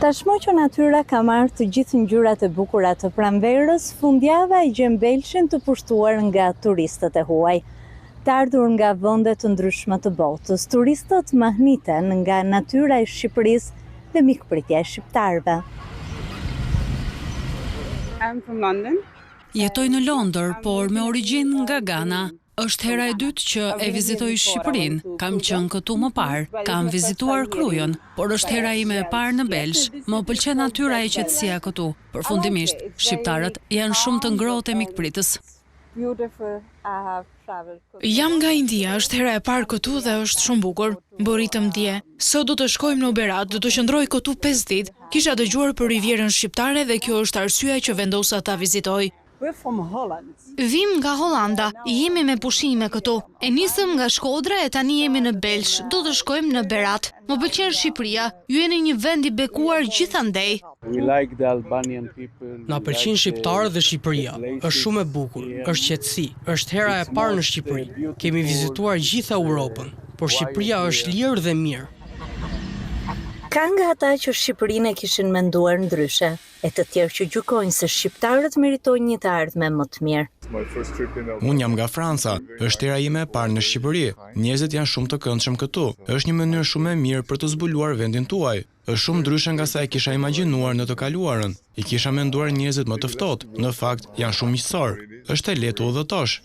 Tashmë që natyra ka marrë të gjithë ngjyrat e bukura të pranverës, fundjava e gjen Belçin të pushtuar nga turistët e huaj. Të ardhur nga vende të ndryshme të botës, turistët mahniten nga natyra e Shqipërisë dhe mikpritja e shqiptarëve. I'm from London. Jetoj në Londër, por me origjinë nga Ghana. Është hera e dytë që e vizitoj Shqipërinë. Kam qenë këtu më parë, kam vizituar Krujën, por është hera ime e parë në Belsh. Më pëlqen natyra e qetësia këtu. Përfundimisht, shqiptarët janë shumë të ngrohtë e mikpritës. Jam nga India, është hera e parë këtu dhe është shumë bukur. Boritëm dje. Sot do të shkojmë në Berat, do të qëndroj këtu 5 ditë. Kisha dëgjuar për Rivierën shqiptare dhe kjo është arsyeja që vendosa ta vizitoj. Vim nga Hollanda, jemi me pushime këtu. E nisëm nga Shkodra e tani jemi në Belsh, do të shkojmë në Berat. Më pëlqen Shqipëria, ju jeni një vend i bekuar gjithandej. Na pëlqen shqiptarët dhe Shqipëria. Është shumë e bukur, është qetësi, është hera e parë në Shqipëri. Kemi vizituar gjitha Europën, por Shqipëria është lirë dhe mirë. Ka nga ata që Shqipërinë e kishin menduar ndryshe, e të tjerë që gjykojnë se shqiptarët meritojnë një të ardhme më të mirë. Unë jam nga Franca, është hera ime e parë në Shqipëri. Njerëzit janë shumë të këndshëm këtu. Është një mënyrë shumë e mirë për të zbuluar vendin tuaj. Është shumë ndryshe nga sa e kisha imagjinuar në të kaluarën. I kisha menduar njerëzit më të ftohtë. Në fakt, janë shumë miqësor. Është e lehtë udhëtosh.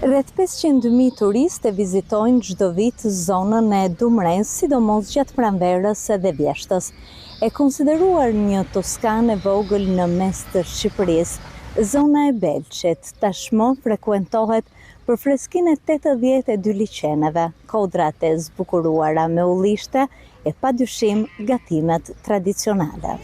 Rreth 500.000 turistë vizitojnë çdo vit zonën e Dumrës, sidomos gjatë pranverës dhe vjeshtës. E konsideruar një Toskanë e vogël në mes të Shqipërisë, zona e Belçit tashmë frekuentohet për freskinë e 82 liçeneve, kodrat e zbukuruara me ullishte e padyshim gatimet tradicionale.